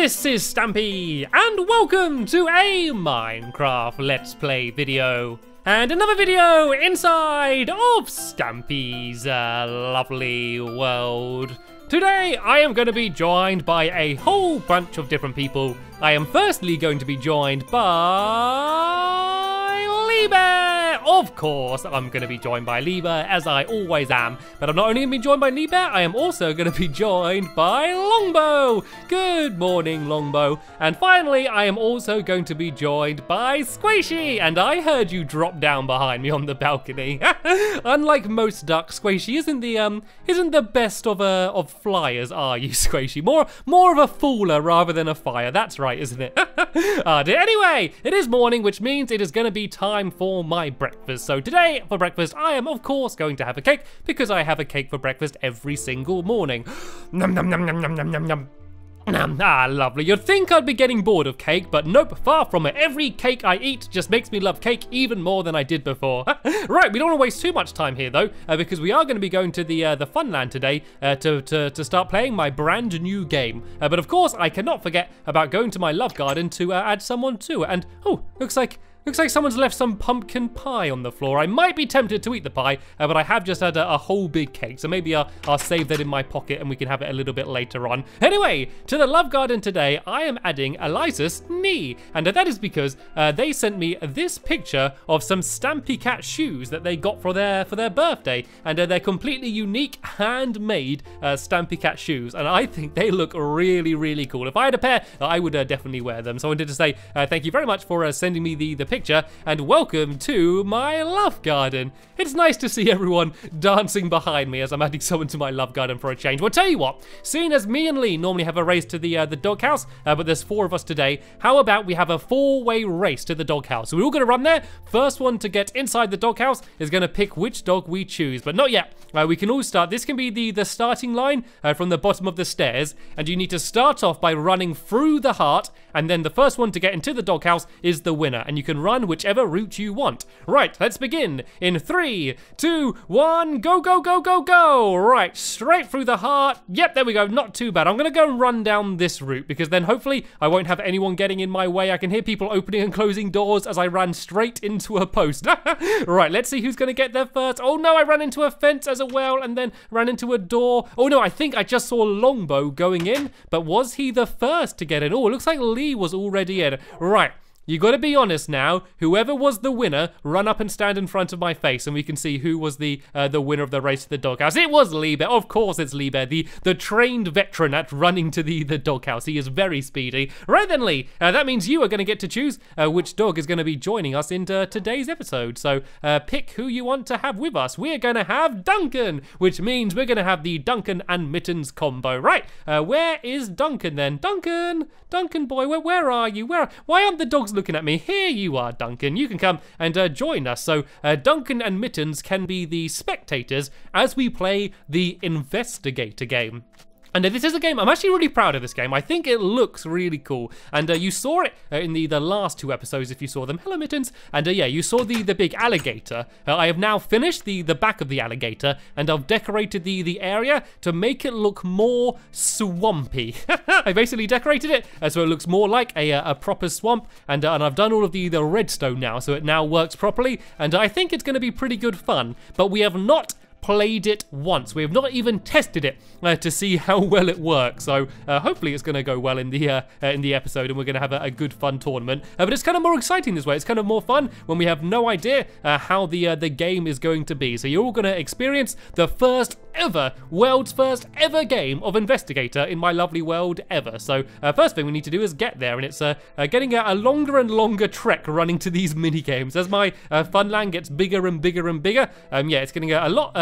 this is Stampy, and welcome to a Minecraft Let's Play video. And another video inside of Stampy's lovely world. Today, I am going to be joined by a whole bunch of different people. I am firstly going to be joined by Liebe. Of course, I'm going to be joined by Liebe, as I always am. But I'm not only going to be joined by Liebe, I am also going to be joined by Longbow. Good morning, Longbow. And finally, I am also going to be joined by Squishy. And I heard you drop down behind me on the balcony. Unlike most ducks, Squishy isn't the best of flyers, are you, Squishy? More of a fooler rather than a fire. That's right, isn't it? Anyway, it is morning, which means it is going to be time for my breakfast. So today, for breakfast, I am, of course, going to have a cake, because I have a cake for breakfast every single morning. Nom nom nom nom nom nom nom nom. Ah, lovely. You'd think I'd be getting bored of cake, but nope, far from it. Every cake I eat just makes me love cake even more than I did before. Right, we don't want to waste too much time here though, because we are going to be going to the Funland today to start playing my brand new game. But of course, I cannot forget about going to my love garden to add someone to it. And oh, looks like someone's left some pumpkin pie on the floor. I might be tempted to eat the pie, but I have just had a whole big cake, so maybe I'll save that in my pocket and we can have it a little bit later on. Anyway, to the love garden today, I am adding Eliza's knee, and that is because they sent me this picture of some Stampy Cat shoes that they got for their birthday, and they're completely unique, handmade Stampy Cat shoes, and I think they look really, really cool. If I had a pair, I would definitely wear them. So I wanted to say thank you very much for sending me the picture, and welcome to my love garden. It's nice to see everyone dancing behind me as I'm adding someone to my love garden for a change. Well, tell you what, seeing as me and Lee normally have a race to the doghouse, but there's 4 of us today, how about we have a 4-way race to the doghouse? So we're all gonna run there. First one to get inside the doghouse is gonna pick which dog we choose, but not yet. We can all start. This can be the starting line from the bottom of the stairs, and you need to start off by running through the heart, and then the first one to get into the doghouse is the winner, and you can run whichever route you want. Right, let's begin in 3, 2, 1, go, go, go, go, go. Right, straight through the heart. Yep, there we go, not too bad. I'm gonna go and run down this route, because then hopefully I won't have anyone getting in my way. I can hear people opening and closing doors as I ran straight into a post. Right, let's see who's gonna get there first. Oh no, I ran into a fence as well, and then ran into a door. Oh no, I think I just saw Longbow going in, but was he the first to get in? Oh, it looks like Lee was already in. Right. You gotta be honest now. Whoever was the winner, run up and stand in front of my face, and we can see who was the winner of the race to the doghouse. It was Liebe. Of course it's Liebe, the trained veteran at running to the doghouse. He is very speedy. Right then, Lee, that means you are gonna get to choose which dog is gonna be joining us in today's episode. So pick who you want to have with us. We're gonna have Duncan, which means we're gonna have the Duncan and Mittens combo. Right, where is Duncan then? Duncan boy, where are you? Why aren't the dogs looking at me? Here you are, Duncan. You can come and join us. So Duncan and Mittens can be the spectators as we play the Investigator game. And this is a game, I'm actually really proud of this game. I think it looks really cool. And you saw it in the last 2 episodes if you saw them. Hello, Mittens. And yeah, you saw the big alligator. I have now finished the back of the alligator, and I've decorated the area to make it look more swampy. I basically decorated it so it looks more like a proper swamp. And I've done all of the redstone now, so it now works properly. And I think it's going to be pretty good fun. But we have not played it once. We have not even tested it to see how well it works. So hopefully it's going to go well in the episode, and we're going to have a good fun tournament. But it's kind of more exciting this way. It's kind of more fun when we have no idea how the game is going to be. So you're all going to experience the world's first ever game of Investigator in my lovely world ever. So first thing we need to do is get there, and it's getting a longer and longer trek running to these mini games as my Funland gets bigger and bigger and bigger. Yeah, it's getting a lot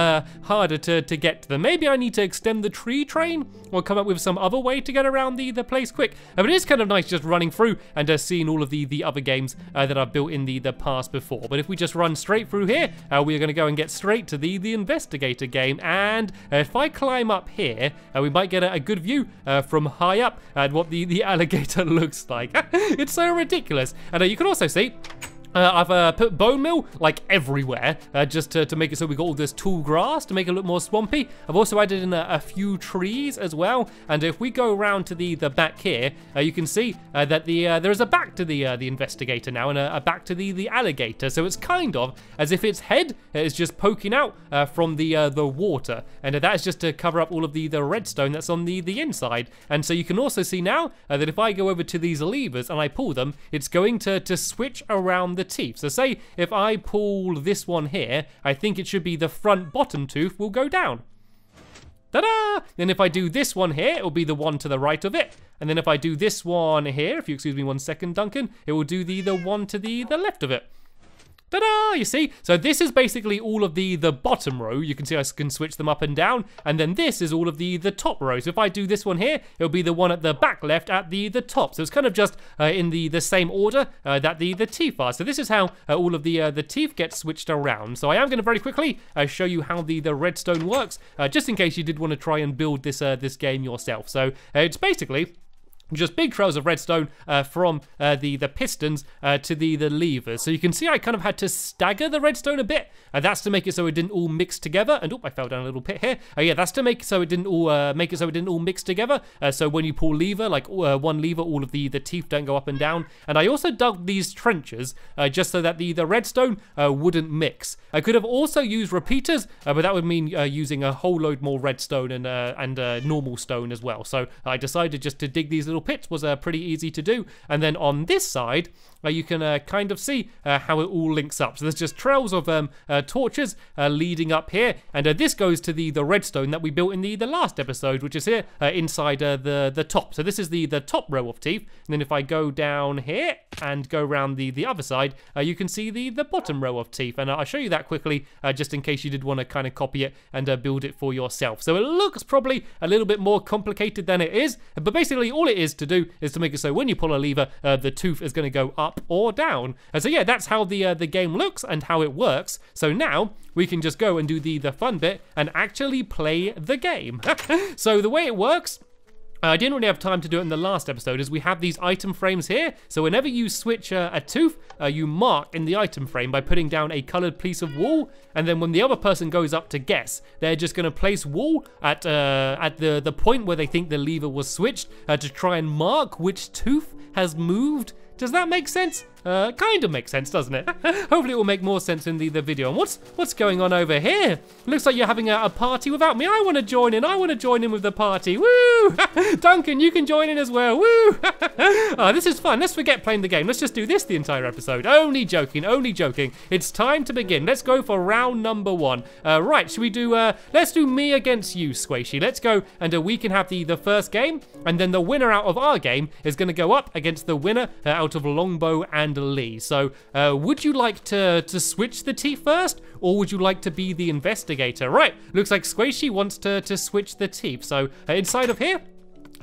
harder to get to them. Maybe I need to extend the tree train or come up with some other way to get around the place quick. But it is kind of nice just running through and seeing all of the other games that I've built in the past before. But if we just run straight through here, we're going to go and get straight to the Investigator game. And if I climb up here, we might get a good view from high up at what the alligator looks like. It's so ridiculous. And you can also see I've put bone meal like everywhere, just to make it so we got all this tall grass to make it look more swampy. I've also added in a few trees as well. And if we go around to the back here, you can see that there is a back to the investigator now, and a back to the alligator. So it's kind of as if its head is just poking out from the water, and that is just to cover up all of the redstone that's on the inside. And so you can also see now that if I go over to these levers and I pull them, it's going to switch around the teeth. So say if I pull this one here, I think it should be the front bottom tooth will go down. Ta-da! Then if I do this one here, it will be the one to the right of it. And then if I do this one here, if you excuse me 1 second, Duncan, it will do the one to the left of it. Ta-da! You see? So this is basically all of the bottom row. You can see I can switch them up and down. And then this is all of the top row. So if I do this one here, it'll be the one at the back left at the top. So it's kind of just in the same order that the teeth are. So this is how all of the teeth get switched around. So I am going to very quickly show you how the redstone works, just in case you did want to try and build this game yourself. So it's basically just big trails of redstone from the pistons to the levers. So you can see I kind of had to stagger the redstone a bit. That's to make it so it didn't all mix together. And oh, I fell down a little pit here. Yeah, that's to make it so it didn't all mix together. So when you pull lever, like one lever, all of the teeth don't go up and down. And I also dug these trenches just so that the redstone wouldn't mix. I could have also used repeaters, but that would mean using a whole load more redstone and normal stone as well. So I decided just to dig these little pits was pretty easy to do. And then on this side, you can kind of see how it all links up. So there's just trails of torches leading up here, and this goes to the redstone that we built in the last episode, which is here inside the top. So this is the top row of teeth, and then if I go down here and go around the other side, you can see the bottom row of teeth, and I'll show you that quickly just in case you did want to kind of copy it and build it for yourself. So it looks probably a little bit more complicated than it is, but basically all it is to do is to make it so when you pull a lever, the tooth is going to go up or down. And so yeah, that's how the game looks and how it works. So now we can just go and do the fun bit and actually play the game. So the way it works, I didn't really have time to do it in the last episode, is we have these item frames here. So whenever you switch a tooth, you mark in the item frame by putting down a colored piece of wool, and then when the other person goes up to guess, they're just going to place wool at the point where they think the lever was switched to try and mark which tooth has moved. Does that make sense? Kind of makes sense, doesn't it? Hopefully it will make more sense in the video. And what's going on over here? Looks like you're having a party without me. I want to join in. I want to join in with the party. Woo! Duncan, you can join in as well. Woo! Oh, this is fun. Let's forget playing the game. Let's just do this the entire episode. Only joking, only joking. It's time to begin. Let's go for round number 1. Right, should we do, let's do me against you, Squishy. Let's go, and we can have the first game, and then the winner out of our game is going to go up against the winner out of Longbow and Lee. So would you like to switch the teeth first, or would you like to be the investigator? Right, looks like Squishy wants to switch the teeth. So inside of here,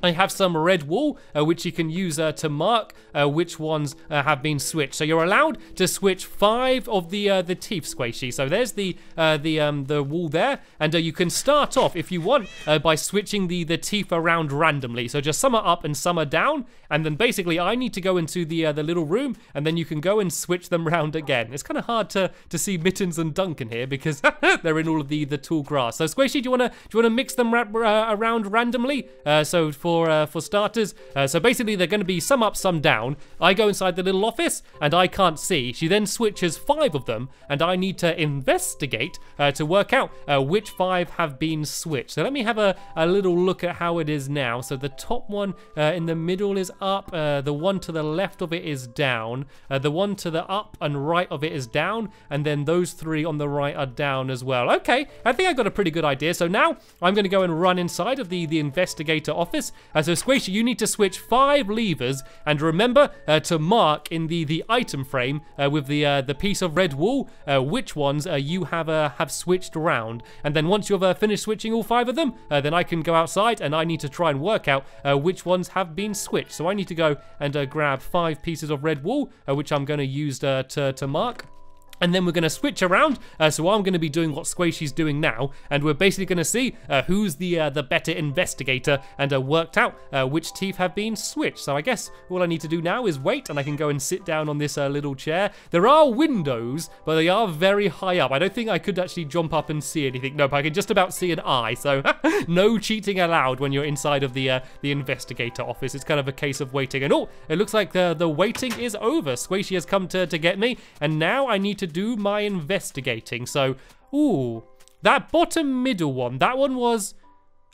I have some red wool, which you can use to mark which ones have been switched. So you're allowed to switch 5 of the teeth, Squishy. So there's the wool there, and you can start off if you want by switching the teeth around randomly. So just some are up and some are down, and then basically I need to go into the little room, and then you can go and switch them around again. It's kind of hard to see Mittens and Duncan here because they're in all of the tall grass. So Squishy, do you wanna mix them around randomly? So for starters, so basically they're going to be some up, some down. I go inside the little office and I can't see. She then switches 5 of them, and I need to investigate to work out which 5 have been switched. So let me have a little look at how it is now. So the top one in the middle is up, the one to the left of it is down, the one to the up and right of it is down, and then those 3 on the right are down as well. Okay, I think I got a pretty good idea. So now I'm going to go and run inside of the investigator office. So Squishy, you need to switch 5 levers, and remember to mark in the item frame with the piece of red wool which ones you have switched around. And then once you've finished switching all 5 of them, then I can go outside and I need to try and work out which ones have been switched. So I need to go and grab 5 pieces of red wool, which I'm going to use to mark. And then we're going to switch around, so I'm going to be doing what Squishy's doing now, and we're basically going to see who's the better investigator, and worked out which teeth have been switched. So I guess all I need to do now is wait, and I can go and sit down on this little chair. There are windows, but they are very high up. I don't think I could actually jump up and see anything. Nope, I can just about see an eye, so no cheating allowed when you're inside of the investigator office. It's kind of a case of waiting, and oh, it looks like the waiting is over. Squishy has come to get me, and now I need to do my investigating. So, ooh, that bottom middle one, that one was,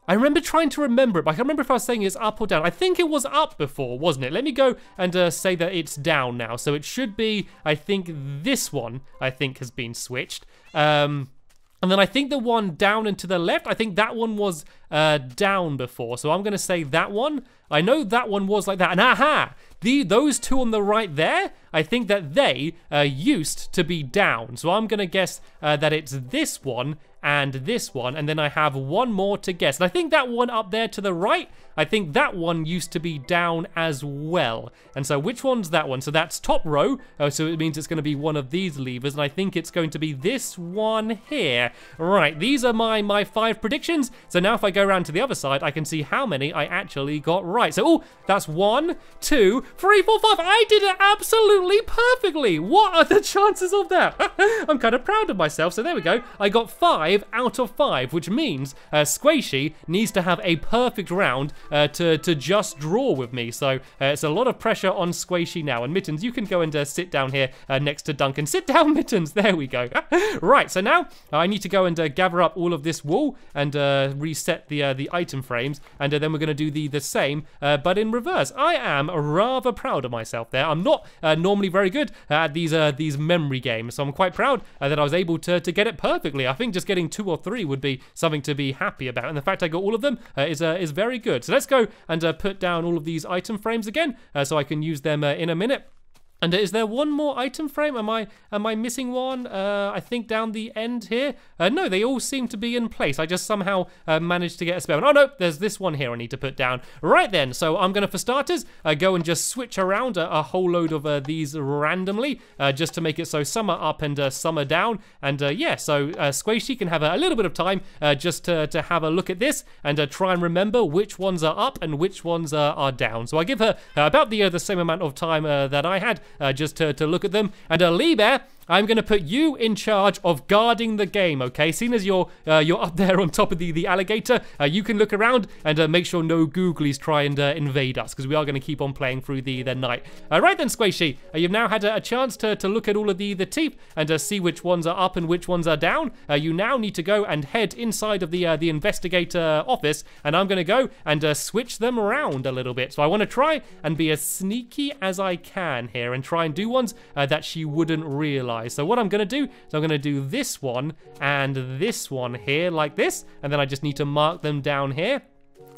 I remember trying to remember it, but I can't remember if I was saying it's up or down. I think it was up before, wasn't it? Let me go and say that it's down now. So it should be, I think this one, I think has been switched. And then I think the one down and to the left, I think that one was down before. So I'm going to say that one. I know that one was like that. And aha! Those two on the right there, I think that they used to be down. So I'm going to guess that it's this one and this one. And then I have one more to guess. And I think that one up there to the right, I think that one used to be down as well. And so which one's that one? So that's top row. So it means it's going to be one of these levers. And I think it's going to be this one here. Right, these are my 5 predictions. So now if I go around to the other side, I can see how many I actually got right. So, oh, that's 1, 2, 3, 4, 5. I did it absolutely perfectly. What are the chances of that? I'm kind of proud of myself. So there we go. I got 5 out of 5, which means Squishy needs to have a perfect round to just draw with me. So it's a lot of pressure on Squishy now. And Mittens, you can go and sit down here next to Duncan. Sit down, Mittens. There we go. Right, so now I need to go and gather up all of this wool and reset the item frames. And then we're going to do the same, but in reverse. I am rather proud of myself there. I'm not normally very good at these memory games, so I'm quite proud that I was able to get it perfectly. I think just getting 2 or 3 would be something to be happy about, and the fact I got all of them is very good. So let's go and put down all of these item frames again, so I can use them in a minute. And is there one more item frame? Am I missing one? I think down the end here. No, they all seem to be in place. I just somehow managed to get a spare one. Oh no, there's this one here I need to put down. Right then, so I'm gonna, for starters, go and just switch around a whole load of these randomly, just to make it so some are up and some are down. And yeah, so Squishy can have a little bit of time just to have a look at this and try and remember which ones are up and which ones are down. So I give her about the same amount of time that I had. Just to look at them. And Lee Bear, I'm going to put you in charge of guarding the game, okay? Seeing as you're up there on top of the alligator, you can look around and make sure no googlies try and invade us, because we are going to keep on playing through the night. Right then, Squishy, you've now had a chance to look at all of the teeth and see which ones are up and which ones are down. You now need to go and head inside of the investigator office, and I'm going to go and switch them around a little bit. So I want to try and be as sneaky as I can here and try and do ones that she wouldn't realize. So what I'm going to do is I'm going to do this one and this one here like this, and then I just need to mark them down here.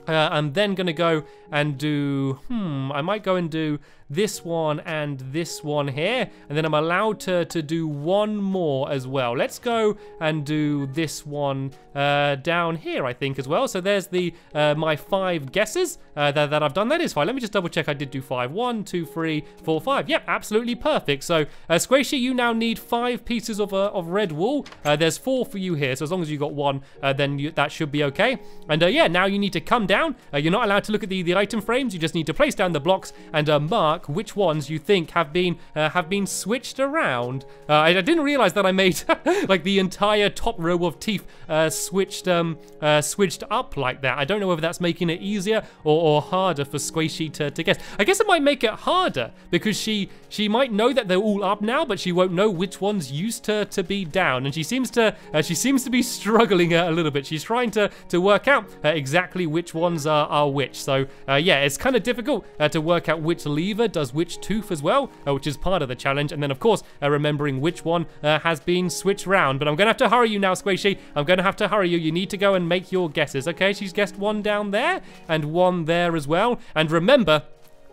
I'm then going to go and do, I might go and do this one and this one here, and then I'm allowed to do one more as well. Let's go and do this one down here, I think, as well. So there's my 5 guesses that I've done. That is fine. Let me just double check I did do 5. 1, 2, 3, 4, 5. Yep, absolutely perfect. So Squishy, you now need 5 pieces of red wool. There's 4 for you here, so as long as you got 1, then that should be okay. And yeah, now you need to come down. You're not allowed to look at the item frames. You just need to place down the blocks and mark which ones you think have been switched around. I didn't realize that I made like the entire top row of teeth switched up like that. I don't know whether that's making it easier or harder for Squishy to guess. I guess it might make it harder because she might know that they're all up now, but she won't know which ones used to be down. And she seems to be struggling a little bit. She's trying to work out exactly which ones are which. So yeah, it's kind of difficult to work out which lever does which tooth as well, which is part of the challenge. And then of course remembering which one has been switched round. But I'm gonna have to hurry you now, Squishy. I'm gonna have to hurry you. You need to go and make your guesses. Okay, she's guessed one down there and one there as well. And remember,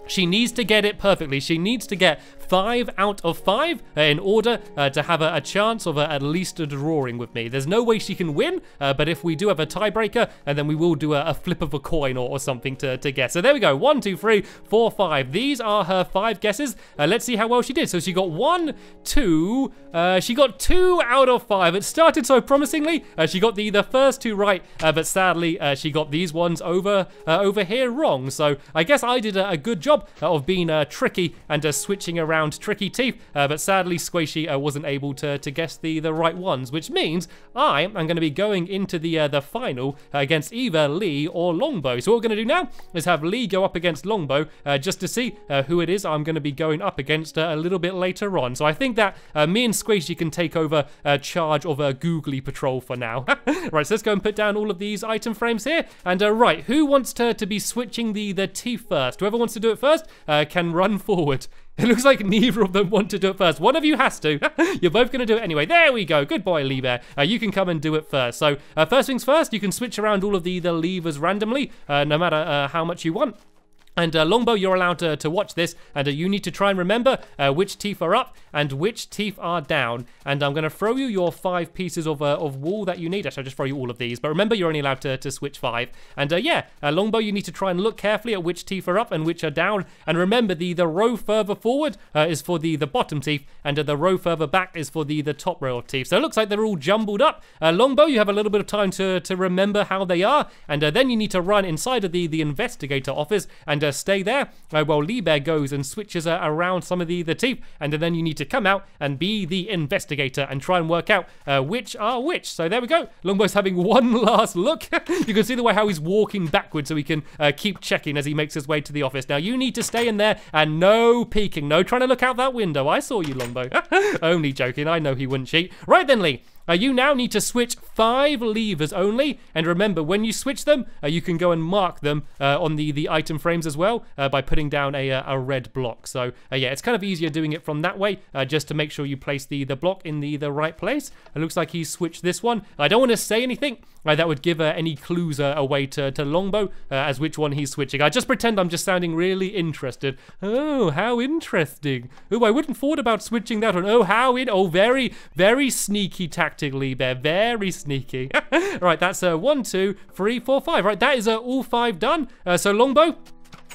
She needs to get it perfectly. She needs to get 5 out of 5 in order to have a chance of at least a drawing with me. There's no way she can win, but if we do have a tiebreaker, then we will do a flip of a coin or something to guess. So there we go. 1, 2, 3, 4, 5. These are her 5 guesses. Let's see how well she did. So she got 1, 2. She got 2 out of 5. It started so promisingly. She got the first 2 right, but sadly she got these ones over here wrong. So I guess I did a good job of being tricky and switching around tricky teeth, but sadly Squishy wasn't able to guess the right ones, which means I am going to be going into the final against either Lee or Longbow. So what we're going to do now is have Lee go up against Longbow just to see who it is I'm going to be going up against a little bit later on. So I think that me and Squishy can take over charge of a googly patrol for now. Right, so let's go and put down all of these item frames here. And right, who wants to be switching the teeth first? Whoever wants to do it first can run forward. It looks like neither of them want to do it first. One of you has to. You're both going to do it anyway. There we go. Good boy, Lee Bear. You can come and do it first. So first things first, you can switch around all of the levers randomly, no matter how much you want. And Longbow, you're allowed to watch this, and you need to try and remember which teeth are up and which teeth are down. And I'm going to throw you your 5 pieces of wool that you need. Actually, I'll just throw you all of these. But remember, you're only allowed to switch 5. And Longbow, you need to try and look carefully at which teeth are up and which are down. And remember, the row further forward is for the bottom teeth, and the row further back is for the top row of teeth. So it looks like they're all jumbled up. Longbow, you have a little bit of time to remember how they are. And then you need to run inside of the investigator office and stay there while Lee Bear goes and switches around some of the teeth, and then you need to come out and be the investigator and try and work out which are which. So there we go. Longbow's having one last look. You can see the way how he's walking backwards so he can keep checking as he makes his way to the office. Now you need to stay in there and no peeking, no trying to look out that window. I saw you, Longbow. Only joking. I know he wouldn't cheat. Right then, Lee. You now need to switch 5 levers only, and remember, when you switch them, you can go and mark them on the item frames as well by putting down a red block. So yeah, it's kind of easier doing it from that way, just to make sure you place the block in the right place. It looks like he's switched this one. I don't want to say anything that would give any clues away to Longbow as which one he's switching. I just pretend I'm just sounding really interested. Oh, how interesting. Oh, I wouldn't thought about switching that one. Oh, oh, very, very sneaky tactic. Lee Bear, very sneaky. Right, that's 1, 2, 3, 4, 5. Right, that is all 5 done. So Longbow,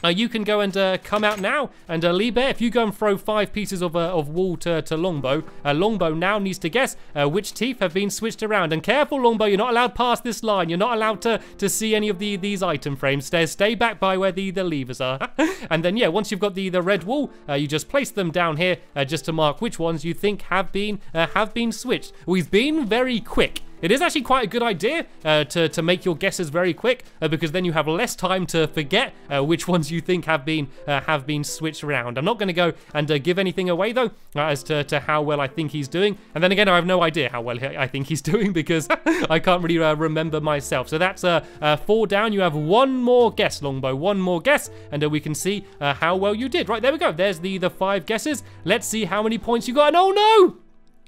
you can go and come out now, and Lee Bear, if you go and throw 5 pieces of wool to Longbow, Longbow now needs to guess which teeth have been switched around. And careful, Longbow, you're not allowed past this line. You're not allowed to see any of these item frames. Stay back by where the levers are. And then, yeah, once you've got the red wool, you just place them down here just to mark which ones you think have been switched. We've been very quick. It is actually quite a good idea to make your guesses very quick because then you have less time to forget which ones you think have been switched around. I'm not going to go and give anything away though as to how well I think he's doing. And then again, I have no idea how well I think he's doing because I can't really remember myself. So that's 4 down. You have 1 more guess, Longbow. 1 more guess, and we can see how well you did. Right, there we go. There's the 5 guesses. Let's see how many points you got. And oh no!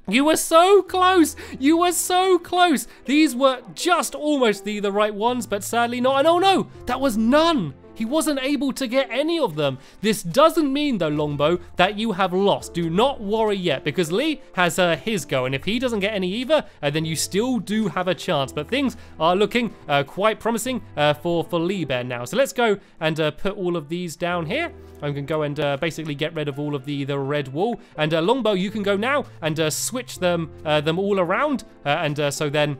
You were so close! You were so close! These were just almost the right ones, but sadly not. And oh no! That was none! He wasn't able to get any of them. This doesn't mean, though, Longbow, that you have lost. Do not worry yet, because Lee has his go, and if he doesn't get any either, then you still do have a chance. But things are looking quite promising for Lee Bear now. So let's go and put all of these down here. I'm going to go and basically get rid of all of the red wool. And Longbow, you can go now and switch them all around. So then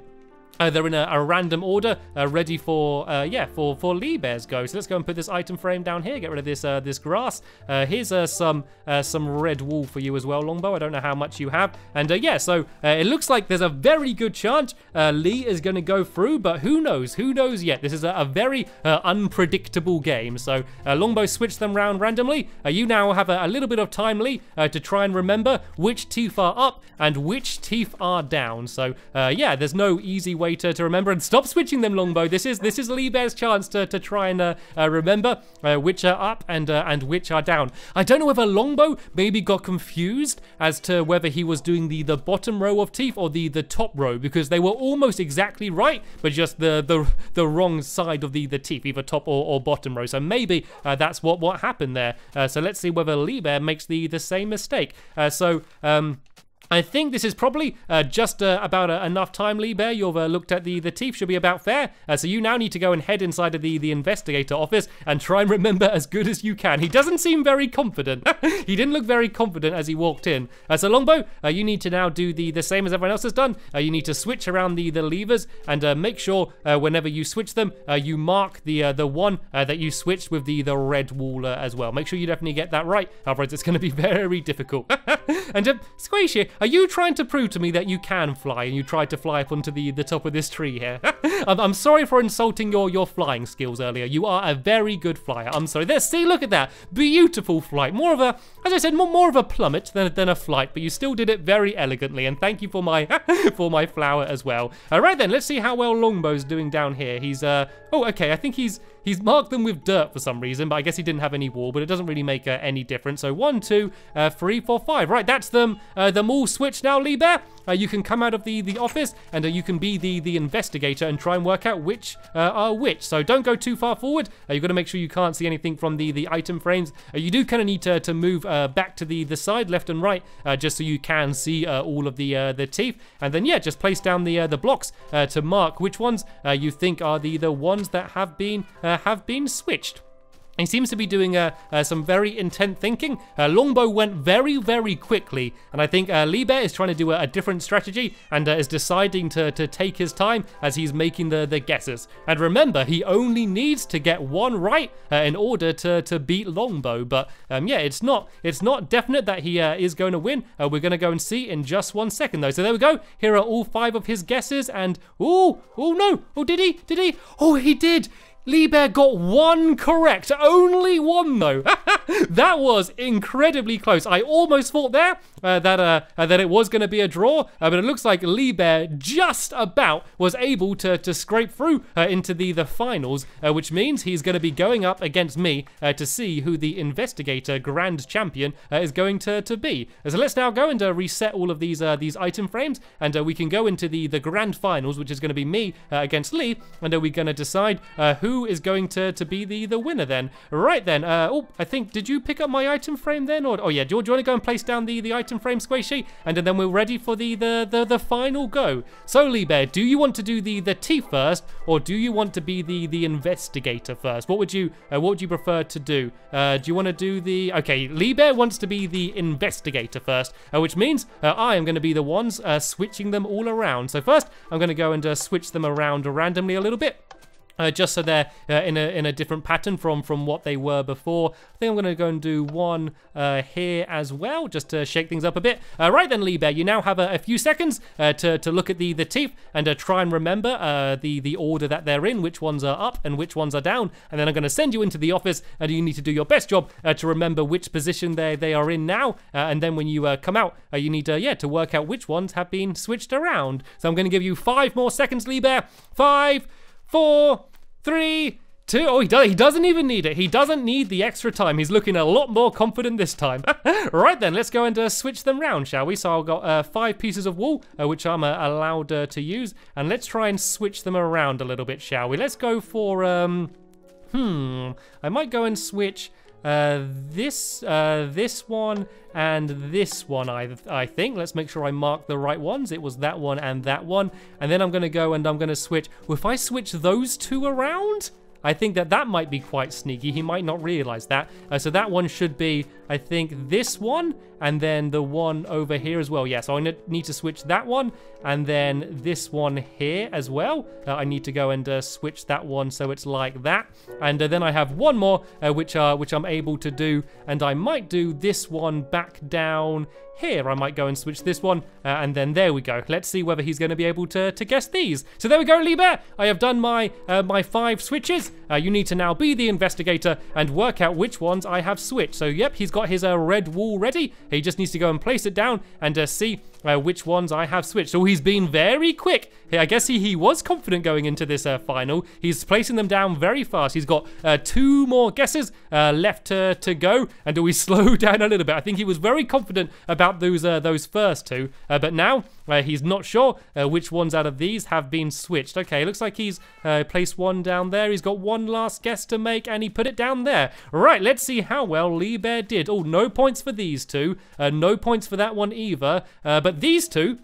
they're in a random order, ready for Lee Bear's go. So let's go and put this item frame down here. Get rid of this grass. Here's some red wool for you as well, Longbow. I don't know how much you have. And so it looks like there's a very good chance Lee is going to go through, but who knows? Who knows yet? This is a very unpredictable game. So Longbow switched them round randomly. You now have a little bit of time, Lee, to try and remember which teeth are up and which teeth are down. So there's no easy way way to remember. And stop switching them, Longbow. This is Lee Bear's chance to try and remember which are up and which are down. I don't know whether Longbow maybe got confused as to whether he was doing the bottom row of teeth or the top row, because they were almost exactly right, but just the wrong side of the teeth, either top or bottom row. So maybe that's what happened there. So let's see whether Lee Bear makes the same mistake. I think this is probably just about enough time, Lee Bear. You've looked at the teeth, should be about fair. So you now need to go and head inside of the investigator office and try and remember as good as you can. He doesn't seem very confident. He didn't look very confident as he walked in. So Longbow, you need to now do the same as everyone else has done. You need to switch around the levers and make sure whenever you switch them, you mark the one that you switched with the red wall as well. Make sure you definitely get that right, otherwise it's going to be very difficult. And Squishy, are you trying to prove to me that you can fly and you tried to fly up onto the top of this tree here? I'm sorry for insulting your flying skills earlier. You are a very good flyer. I'm sorry. There, see, look at that. Beautiful flight. More of a, as I said, more of a plummet than a flight, but you still did it very elegantly, and thank you for my for my flower as well. All right then, let's see how well Longbow's doing down here. He's oh, okay, I think he's marked them with dirt for some reason, but I guess he didn't have any wall, but it doesn't really make any difference. So 1, 2, 3, 4, 5. Right, that's them all switched now, Lee Bear. You can come out of the office and you can be the investigator and try and work out which are which. So don't go too far forward. You've got to make sure you can't see anything from the item frames. You do kind of need to move back to the side, left and right, just so you can see all of the teeth. And then, yeah, just place down the blocks to mark which ones you think are the ones that have been switched. He seems to be doing some very intent thinking. Longbow went very quickly, and I think Lee Bear is trying to do a different strategy and is deciding to take his time as he's making the guesses. And remember, he only needs to get one right in order to beat Longbow. But yeah, it's not definite that he is going to win. We're going to go and see in just 1 second though. So there we go. Here are all 5 of his guesses, and oh no, oh did he? Oh, he did. Lee Bear got 1 correct, only 1 though. That was incredibly close. I almost thought there that it was going to be a draw, but it looks like Lee Bear just about was able to scrape through into the finals, which means he's going to be going up against me to see who the Investigator Grand Champion is going to be. So let's now go and reset all of these item frames, and we can go into the Grand Finals, which is going to be me against Lee, and we're going to decide who is going to be the winner then. Right then, oh, I think, did you pick up my item frame then? Or, oh yeah, do you want to go and place down the item frame, Squishy? And then we're ready for the final go. So Lee Bear, do you want to do the teeth first, or do you want to be the investigator first? What would you prefer to do? Do you want to do the, okay, Lee Bear wants to be the investigator first, which means I am going to be the ones switching them all around. So first, I'm going to go and switch them around randomly a little bit. Just so they're in a different pattern from what they were before. I think I'm going to go and do one here as well, just to shake things up a bit. Right then, Lee Bear, you now have a few seconds to look at the teeth and try and remember the order that they're in, which ones are up and which ones are down. And then I'm going to send you into the office, and you need to do your best job to remember which position they are in now. And then when you come out, you need to work out which ones have been switched around. So I'm going to give you 5 more seconds, Lee Bear. 5, 4, 3, 2. Oh, he doesn't even need it. He doesn't need the extra time. He's looking a lot more confident this time. Right then, let's go and switch them round, shall we? So I've got 5 pieces of wool, which I'm allowed to use. And let's try and switch them around a little bit, shall we? Let's go for, I might go and switch this one and this one, I think. Let's make sure I mark the right ones. It was that one and that one. And then I'm going to go and I'm going to switch. Well, if I switch those 2 around, I think that might be quite sneaky. He might not realize that. So that one should be, I think, this one, and then the one over here as well. Yeah, so I need to switch that one, and then this one here as well. I need to go and switch that one so it's like that. And then I have one more, which I'm able to do, and I might do this one back down here. I might go and switch this one, and then there we go. Let's see whether he's going to be able to guess these. So there we go, Lee Bear. I have done my 5 switches. You need to now be the investigator and work out which ones I have switched. So yep, he's got his red wool ready. He just needs to go and place it down and see which ones I have switched. So he's been very quick. I guess he was confident going into this final. He's placing them down very fast. He's got 2 more guesses left to go. And do we slow down a little bit? I think he was very confident about those first 2. But now he's not sure which ones out of these have been switched. Okay, looks like he's placed one down there. He's got one last guess to make, and he put it down there. Right, let's see how well Lee Bear did. Oh, no points for these 2. No points for that one either. But these 2...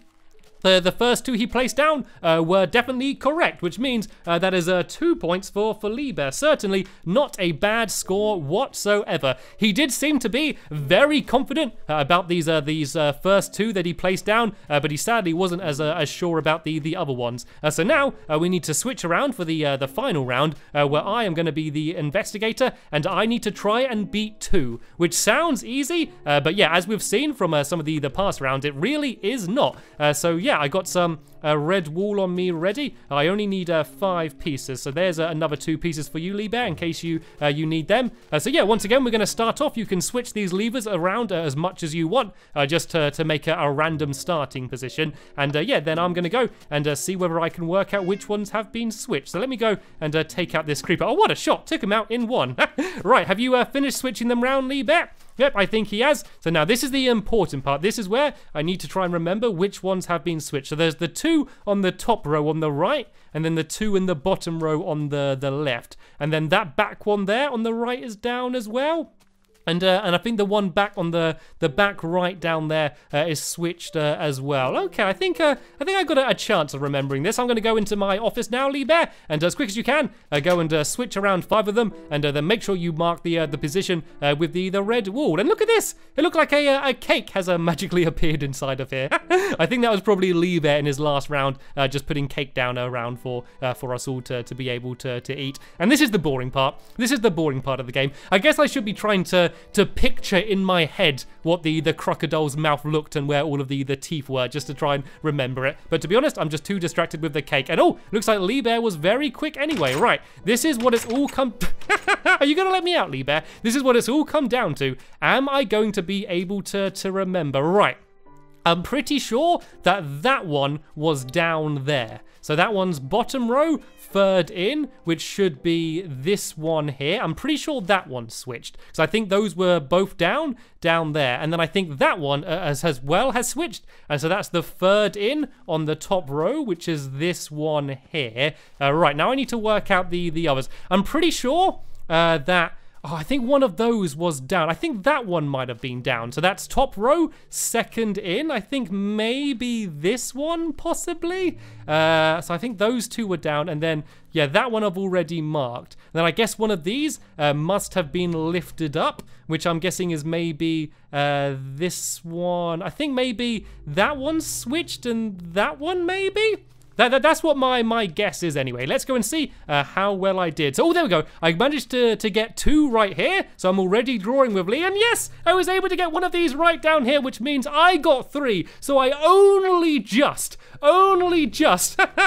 The first 2 he placed down were definitely correct, which means that is 2 points for Lee Bear. Certainly not a bad score whatsoever. He did seem to be very confident about these first 2 that he placed down, but he sadly wasn't as sure about the other ones. So now we need to switch around for the final round, where I am going to be the investigator, and I need to try and beat 2, which sounds easy, but yeah, as we've seen from some of the past rounds, it really is not. So yeah. I got some red wool on me ready. I only need 5 pieces, so there's another 2 pieces for you, Lee Bear, in case you need them. So yeah, once again, we're going to start off. You can switch these levers around as much as you want, just to make a random starting position. And yeah, then I'm going to go and see whether I can work out which ones have been switched. So let me go and take out this creeper. Oh, what a shot! Took him out in 1. Right, have you finished switching them round, Lee Bear? Yep, I think he has. So now this is the important part. This is where I need to try and remember which ones have been switched. So there's the 2 on the top row on the right, and then the 2 in the bottom row on the left. And then that back one there on the right is down as well. And I think the one back on the back right down there is switched as well. Okay, I think I got a chance of remembering this. I'm going to go into my office now, Lee Bear, and as quick as you can, go and switch around 5 of them, and then make sure you mark the position with the red wool. And look at this! It looked like a cake has magically appeared inside of here. I think that was probably Lee Bear in his last round, just putting cake down around for us all to be able to eat. And this is the boring part. This is the boring part of the game. I guess I should be trying to picture in my head what the crocodile's mouth looked and where all of the teeth were, just to try and remember it. But to be honest, I'm just too distracted with the cake. And oh, looks like Lee Bear was very quick anyway. Right, this is what it's all come... Are you going to let me out, Lee Bear? This is what it's all come down to. Am I going to be able to remember? Right. I'm pretty sure that one was down there. So that one's bottom row, 3rd in, which should be this one here. I'm pretty sure that one switched. So I think those were both down there. And then I think that one as well has switched. And so that's the 3rd in on the top row, which is this one here. Right, now I need to work out the others. I'm pretty sure that... Oh, I think one of those was down. I think that one might have been down. So that's top row, 2nd in. I think maybe this one, possibly. So I think those 2 were down. And then, yeah, that one I've already marked. And then I guess one of these must have been lifted up, which I'm guessing is maybe this one. I think maybe that one switched and that one maybe? That's what my guess is anyway. Let's go and see how well I did. So, oh, there we go. I managed to get 2 right here. So I'm already drawing with Lee. And yes, I was able to get one of these right down here, which means I got 3. So I only just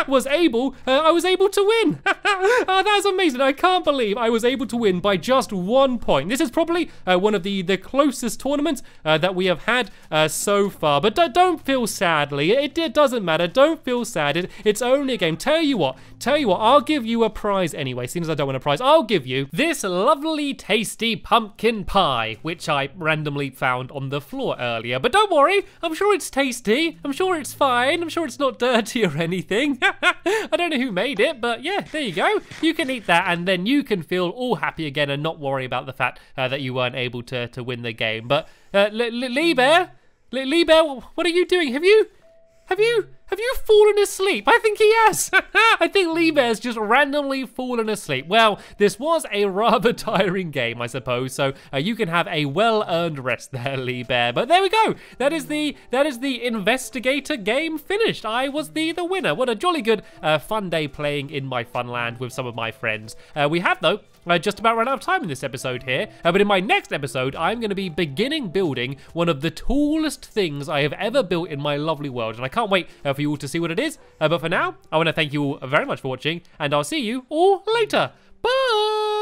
was able to win. Oh, that's amazing. I can't believe I was able to win by just 1 point. This is probably one of the closest tournaments that we have had so far. But don't feel sad, Lee. It doesn't matter. Don't feel sad. It's only a game. Tell you what, I'll give you a prize anyway. Seeing as I don't want a prize, I'll give you this lovely, tasty pumpkin pie, which I randomly found on the floor earlier. But don't worry, I'm sure it's tasty. I'm sure it's fine. I'm sure it's not dirty or anything. I don't know who made it, but yeah, there you go. You can eat that, and then you can feel all happy again and not worry about the fact that you weren't able to win the game. But Lee Bear, what are you doing? Have you fallen asleep? I think he has. I think Lee Bear's just randomly fallen asleep. Well, this was a rather tiring game, I suppose, so you can have a well-earned rest there, Lee Bear. But there we go. That is the Investigator game finished. I was the winner. What a jolly good fun day playing in my Funland with some of my friends. We have, though, just about run out of time in this episode here. But in my next episode, I'm going to be beginning building one of the tallest things I have ever built in my lovely world. And I can't wait for you all to see what it is. But for now, I want to thank you all very much for watching. And I'll see you all later. Bye!